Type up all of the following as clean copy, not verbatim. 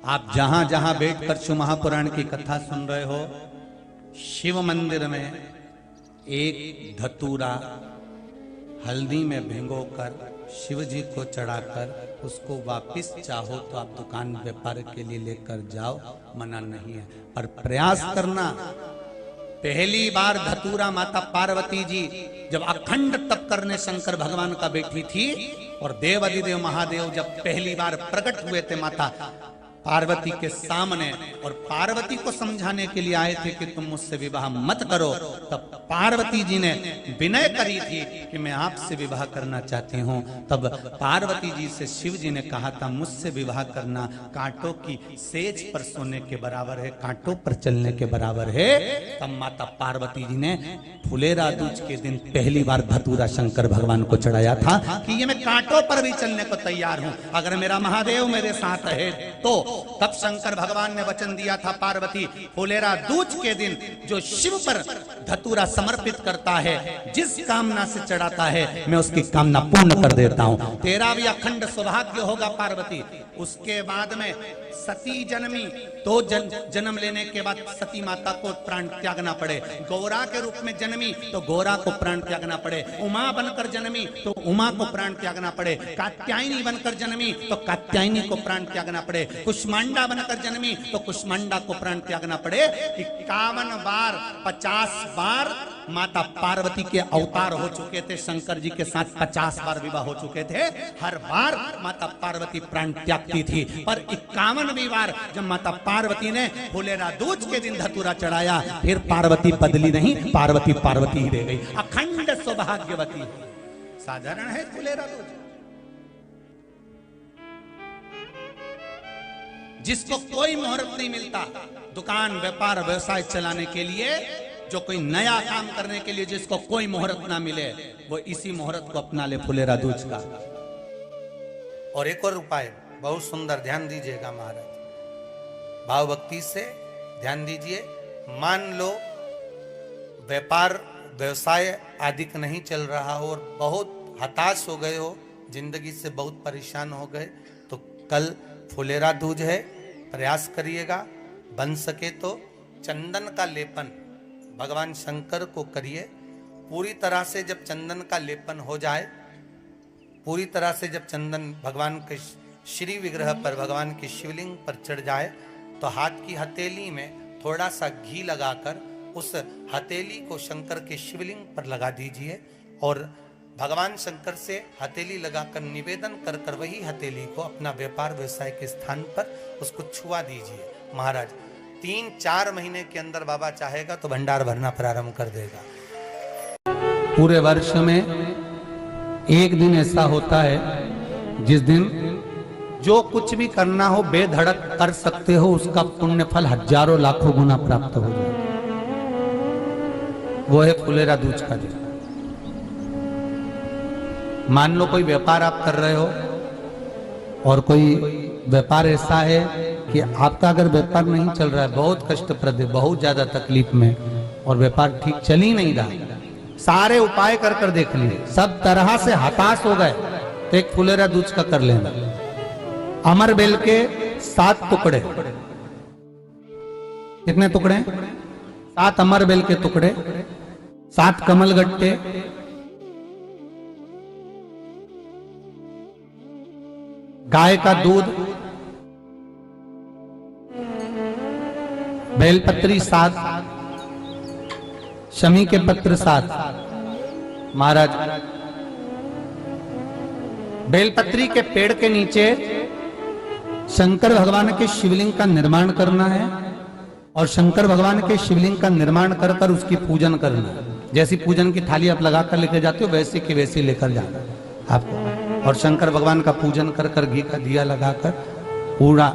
आप जहां जहां बैठकर शिव महापुराण की कथा सुन रहे हो, शिव मंदिर में एक धतूरा हल्दी में भिगोकर शिव जी को चढ़ाकर उसको वापिस चाहो तो आप दुकान व्यापार के लिए लेकर जाओ, मना नहीं है, पर प्रयास करना। पहली बार धतूरा माता पार्वती जी जब अखंड तप करने शंकर भगवान का बैठी थी और देवाधिदेव महादेव जब पहली बार प्रकट हुए थे माता पार्वती के सामने और पार्वती को समझाने के लिए आए थे कि तुम मुझसे विवाह मत करो, तब पार्वती जी ने विनय करी थी कि मैं आपसे विवाह करना चाहती हूँ। तब पार्वती जी से शिव जी ने कहा था मुझसे विवाह करना कांटों की सेज पर सोने के बराबर है, कांटों पर चलने के बराबर है। तब माता पार्वती जी ने फुलेरा दूज के दिन पहली बार धतूरा शंकर भगवान को चढ़ाया था कि ये मैं कांटों पर भी चलने को तैयार हूँ, अगर मेरा महादेव मेरे साथ है तो। तब शंकर भगवान ने वचन दिया था पार्वती फुलेरा दूज के दिन जो शिव पर धतूरा समर्पित करता है, जिस कामना से चढ़ाता है मैं उसकी कामना पूर्ण कर देता हूँ, तेरा भी अखंड सौभाग्य होगा पार्वती। उसके बाद में सती जन्मी तो जन्म लेने के बाद सती माता को प्राण त्यागना पड़े, गौरा के रूप में जन्मी तो गौरा को प्राण त्यागना पड़े, उमा बनकर जन्मी तो उमा को प्राण त्यागना पड़े, कात्यायनी बनकर जन्मी तो कात्यायनी को प्राण त्यागना पड़े, कुष्मांडा बनकर जन्मी तो कुष्मांडा को प्राण त्यागना पड़े। 51 बार 50 बार माता पार्वती के अवतार हो चुके थे, शंकर जी के साथ 50 बार विवाह हो चुके थे, हर बार माता पार्वती प्राण त्यागती थी। पर 51वीं बार जब माता पार्वती ने फुलेरा दूज के दिन धतूरा चढ़ाया, फिर पार्वती बदली नहीं, पार्वती पार्वती ही रह गई, अखंड सौभाग्यवती। साधारण है फुलेरा दूज, जिसको कोई मुहूर्त नहीं मिलता दुकान व्यापार व्यवसाय चलाने के लिए, जो कोई नया काम करने के लिए जिसको कोई मुहूर्त ना मिले, वो इसी मुहूर्त को अपना ले फुलेरा दूज का। और एक और उपाय बहुत सुंदर, ध्यान दीजिएगा महाराज, भाव भक्ति से ध्यान दीजिए। मान लो व्यापार व्यवसाय आदि नहीं चल रहा हो और बहुत हताश हो गए हो, जिंदगी से बहुत परेशान हो गए, तो कल फुलेरा दूज है, प्रयास करिएगा, बन सके तो चंदन का लेपन भगवान शंकर को करिए। पूरी तरह से जब चंदन का लेपन हो जाए, पूरी तरह से जब चंदन भगवान के श्री विग्रह पर, भगवान के शिवलिंग पर चढ़ जाए, तो हाथ की हथेली में थोड़ा सा घी लगाकर उस हथेली को शंकर के शिवलिंग पर लगा दीजिए और भगवान शंकर से हथेली लगाकर निवेदन कर कर वही हथेली को अपना व्यापार व्यवसाय के स्थान पर उसको छुआ दीजिए। महाराज 3-4 महीने के अंदर बाबा चाहेगा तो भंडार भरना प्रारंभ कर देगा। पूरे वर्ष में एक दिन ऐसा होता है जिस दिन जो कुछ भी करना हो बेधड़क कर सकते हो, उसका पुण्य फल हजारों लाखों गुना प्राप्त हो जाए, वो है फुलेरा दूज का दिन। मान लो कोई व्यापार आप कर रहे हो और कोई व्यापार ऐसा है कि आपका अगर व्यापार नहीं चल रहा है, बहुत कष्टप्रद है, बहुत ज्यादा तकलीफ में, और व्यापार ठीक चल ही नहीं रहा, सारे उपाय कर कर देख लिए, सब तरह से हताश हो गए, तो एक फुलेरा दूज का कर लेना। अमर बेल के 7 टुकड़े, कितने टुकड़े? 7 अमर बेल के टुकड़े, 7 कमल गट्टे, गाय का दूध, बेलपत्री 7, शमी के पत्र 7। महाराज बेलपत्री के पेड़ के नीचे शंकर भगवान के शिवलिंग का निर्माण करना है और शंकर भगवान के शिवलिंग का निर्माण कर कर उसकी पूजन करना है। जैसी पूजन की थाली आप लगाकर लेकर जाते हो वैसे की वैसी लेकर जाना आपको, और शंकर भगवान का पूजन कर कर घी का दिया लगाकर पूरा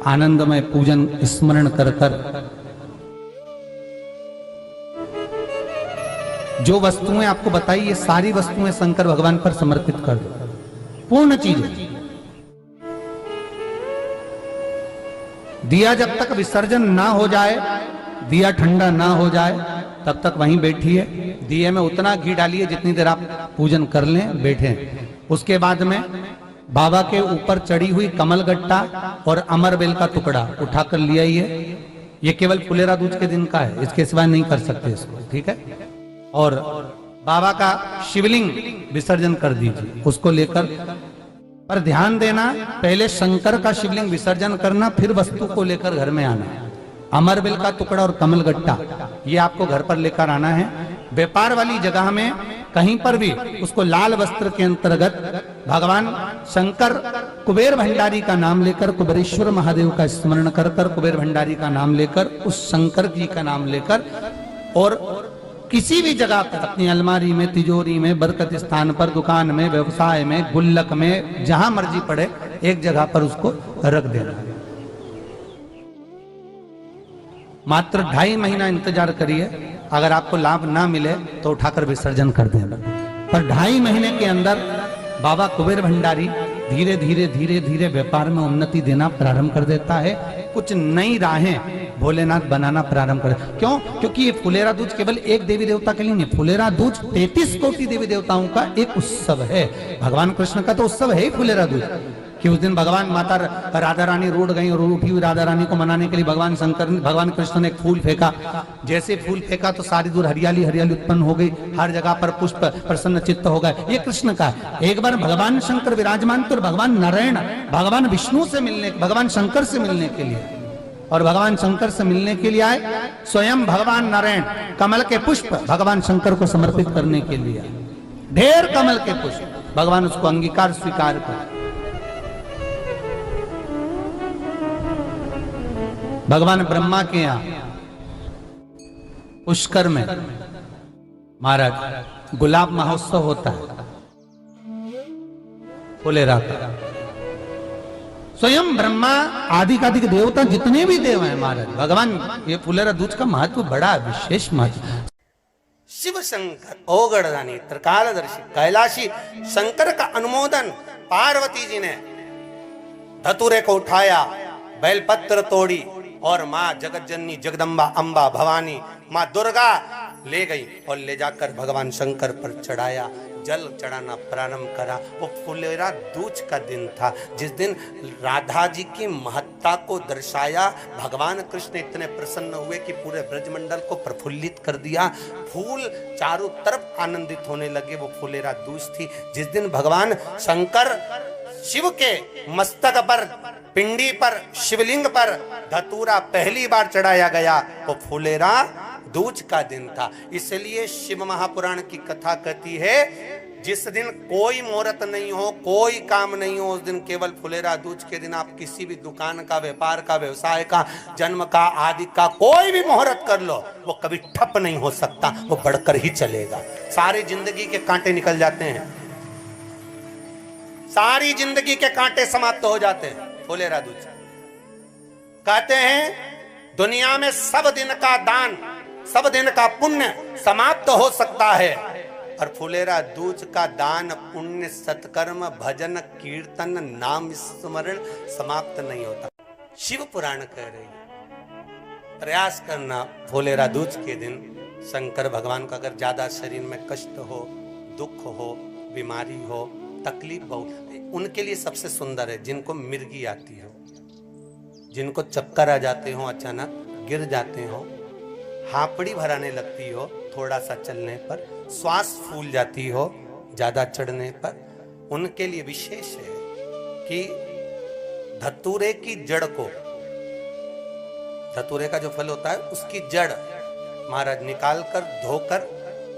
आनंदमय पूजन स्मरण कर कर जो वस्तुएं आपको बताई, ये सारी वस्तुएं शंकर भगवान पर समर्पित कर दो, पूर्ण चीजें। दिया जब तक विसर्जन ना हो जाए, दिया ठंडा ना हो जाए, तब तक वहीं बैठिए, दिए में उतना घी डालिए जितनी देर आप पूजन कर लें, बैठे। उसके बाद में बाबा के ऊपर चढ़ी हुई कमलगट्टा और अमरबेल का टुकड़ा उठाकर लिया ये केवल फुलेरा दूज के दिन का है, इसके सिवाय नहीं कर सकते इसको, ठीक है। और बाबा का शिवलिंग विसर्जन कर दीजिए, उसको लेकर, पर ध्यान देना पहले शंकर का शिवलिंग विसर्जन करना, फिर वस्तु को लेकर घर में आना। अमरबेल का टुकड़ा और कमलगट्टा ये आपको घर पर लेकर आना है। व्यापार वाली जगह में कहीं पर भी उसको लाल वस्त्र के अंतर्गत भगवान शंकर कुबेर भंडारी का नाम लेकर, कुबेरेश्वर महादेव का स्मरण कर कर, कुबेर भंडारी का नाम लेकर, उस शंकर जी का नाम लेकर, और किसी भी जगह पर अपनी अलमारी में, तिजोरी में, बरकत स्थान पर, दुकान में, व्यवसाय में, गुल्लक में, जहां मर्जी पड़े एक जगह पर उसको रख देना। मात्र 2.5 महीना इंतजार करिए, अगर आपको लाभ ना मिले तो उठाकर विसर्जन कर देना। पर 2.5 महीने के अंदर बाबा कुबेर भंडारी धीरे धीरे धीरे धीरे व्यापार में उन्नति देना प्रारंभ कर देता है। कुछ नई राहें भोलेनाथ बनाना प्रारंभ कर, क्यों? क्योंकि ये फुलेरा दूज केवल एक देवी देवता के लिए नहीं, फुलेरा दूज 33 कोटि देवी देवताओं का एक उत्सव है। भगवान कृष्ण का तो उत्सव है ही फुलेरा दूज, कि उस दिन भगवान माता राधा रानी रोड गई और उठी हुई राधा रानी को मनाने के लिए भगवान कृष्ण ने एक फूल फेंका। जैसे फूल फेंका तो सारी दूर हरियाली हरियाली उत्पन्न हो गई, हर जगह पर पुष्प प्रसन्न चित्त हो गए। ये कृष्ण का है। एक बार भगवान शंकर विराजमान थे और भगवान नारायण भगवान विष्णु से मिलने, भगवान शंकर से मिलने के लिए, और भगवान शंकर से मिलने के लिए आए। स्वयं भगवान नारायण कमल के पुष्प भगवान शंकर को समर्पित करने के लिए, ढेर कमल के पुष्प, भगवान उसको अंगीकार स्वीकार कर। भगवान ब्रह्मा के यहां पुष्कर में महाराज गुलाब महोत्सव होता है फुलेरा का। स्वयं ब्रह्मा आदिकादिक देवता जितने भी देव हैं महाराज, भगवान ये फुलेरा दूज का महत्व बड़ा विशेष महत्व। शिव शंकर ओगढ़दानी त्रिकालदर्शी कैलाशी शंकर का अनुमोदन, पार्वती जी ने धतूरे को उठाया, बेलपत्र तोड़ी और माँ जगत जननी जगदम्बा अंबा भवानी माँ दुर्गा ले गई और ले जाकर भगवान शंकर पर चढ़ाया, जल चढ़ाना प्रारंभ करा। वो फुलेरा दूज का दिन था, जिस दिन राधा जी की महत्ता को दर्शाया। भगवान कृष्ण इतने प्रसन्न हुए कि पूरे ब्रजमंडल को प्रफुल्लित कर दिया, फूल चारों तरफ आनंदित होने लगे। वो फुलेरा दूज थी जिस दिन भगवान शंकर शिव के मस्तक पर, पिंडी पर, शिवलिंग पर धतूरा पहली बार चढ़ाया गया, वो फुलेरा दूज का दिन था। इसलिए शिव महापुराण की कथा कहती है, जिस दिन कोई मुहूर्त नहीं हो, कोई काम नहीं हो, उस दिन केवल फुलेरा दूज के दिन आप किसी भी दुकान का, व्यापार का, व्यवसाय का, जन्म का, आदि का कोई भी मुहूर्त कर लो, वो कभी ठप नहीं हो सकता, वो बढ़कर ही चलेगा। सारी जिंदगी के कांटे निकल जाते हैं, सारी जिंदगी के कांटे समाप्त हो जाते हैं फुलेरा दूज। कहते हैं दुनिया में सब दिन का दान, सब दिन का पुण्य समाप्त हो सकता है, और फुलेरा दूज का दान, पुण्य, सत्कर्म, भजन, कीर्तन, नाम स्मरण समाप्त नहीं होता। शिव पुराण कह रही है प्रयास करना फुलेरा दूज के दिन शंकर भगवान का, अगर ज्यादा शरीर में कष्ट हो, दुख हो, बीमारी हो, तकलीफ हो, उनके लिए सबसे सुंदर है जिनको मिर्गी आती हो, जिनको चक्कर आ जाते हो, अचानक गिर जाते हो, हापड़ी भराने लगती हो थोड़ा सा चलने पर, श्वास फूल जाती हो ज्यादा चढ़ने पर, उनके लिए विशेष है कि धतूरे की जड़ को, धतूरे का जो फल होता है उसकी जड़ महाराज निकाल कर, धोकर,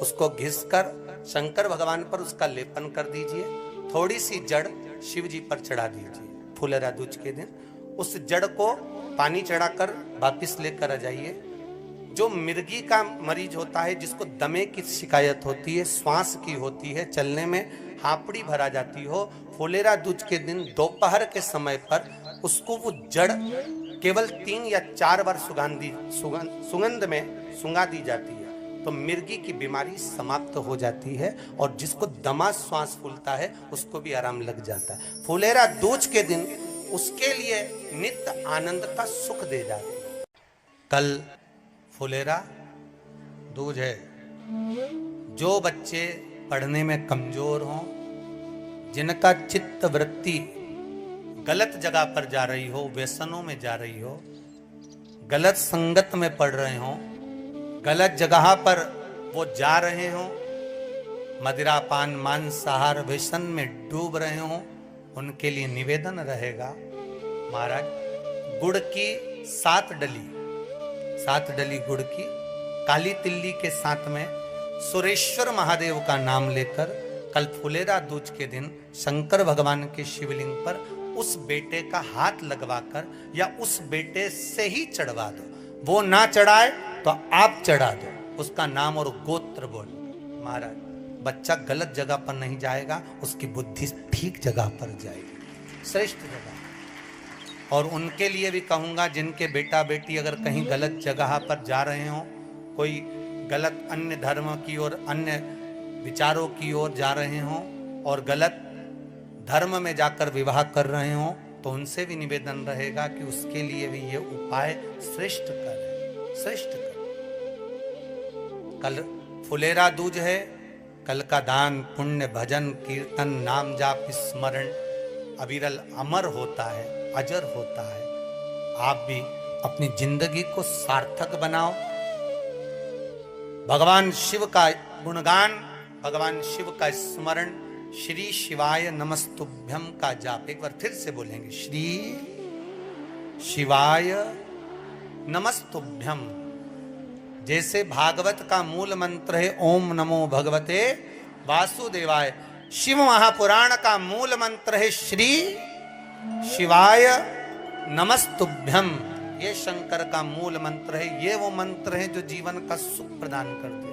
उसको घिस कर शंकर भगवान पर उसका लेपन कर दीजिए। थोड़ी सी जड़ शिव जी पर चढ़ा दीजिए फुलेरा दूज के दिन। उस जड़ को पानी चढ़ाकर वापिस लेकर आ जाइए। जो मिर्गी का मरीज होता है, जिसको दमे की शिकायत होती है, श्वास की होती है, चलने में हापड़ी भरा जाती हो, फुलेरा दूज के दिन दोपहर के समय पर उसको वो जड़ केवल 3 या 4 बार सुगंध में सुंगा दी जाती है, तो मिर्गी की बीमारी समाप्त हो जाती है, और जिसको दमा श्वास फूलता है उसको भी आराम लग जाता है। फुलेरा दूज के दिन उसके लिए नित्य आनंद का सुख दे जाते हैं। कल फुलेरा दूज है। जो बच्चे पढ़ने में कमजोर हों, जिनका चित्त वृत्ति गलत जगह पर जा रही हो, व्यसनों में जा रही हो, गलत संगत में पड़ रहे हो, गलत जगह पर वो जा रहे हो, मदिरापान मांसाहार व्यसन में डूब रहे हो, उनके लिए निवेदन रहेगा महाराज गुड़ की 7 डली गुड़ की काली तिल्ली के साथ में सुरेश्वर महादेव का नाम लेकर कल फुलेरा दूज के दिन शंकर भगवान के शिवलिंग पर उस बेटे का हाथ लगवाकर या उस बेटे से ही चढ़वा दो। वो ना चढ़ाए तो आप चढ़ा दो, उसका नाम और गोत्र बोल। महाराज बच्चा गलत जगह पर नहीं जाएगा, उसकी बुद्धि ठीक जगह पर जाएगी, श्रेष्ठ जगह। और उनके लिए भी कहूंगा जिनके बेटा बेटी अगर कहीं गलत जगह पर जा रहे हो, कोई गलत अन्य धर्म की ओर, अन्य विचारों की ओर जा रहे हो और गलत धर्म में जाकर विवाह कर रहे हो, तो उनसे भी निवेदन रहेगा कि उसके लिए भी ये उपाय श्रेष्ठ करें, श्रेष्ठ करें। कल फुलेरा दूज है, कल का दान पुण्य भजन कीर्तन नाम जाप स्मरण अविरल अमर होता है, अजर होता है। आप भी अपनी जिंदगी को सार्थक बनाओ। भगवान शिव का गुणगान, भगवान शिव का स्मरण, श्री शिवाय नमस्तुभ्यम का जाप एक बार फिर से बोलेंगे, श्री शिवाय नमस्तुभ्यम। जैसे भागवत का मूल मंत्र है ओम नमो भगवते वासुदेवाय, शिव महापुराण का मूल मंत्र है श्री शिवाय नमस्तुभ्यम। ये शंकर का मूल मंत्र है, ये वो मंत्र है जो जीवन का सुख प्रदान करते हैं।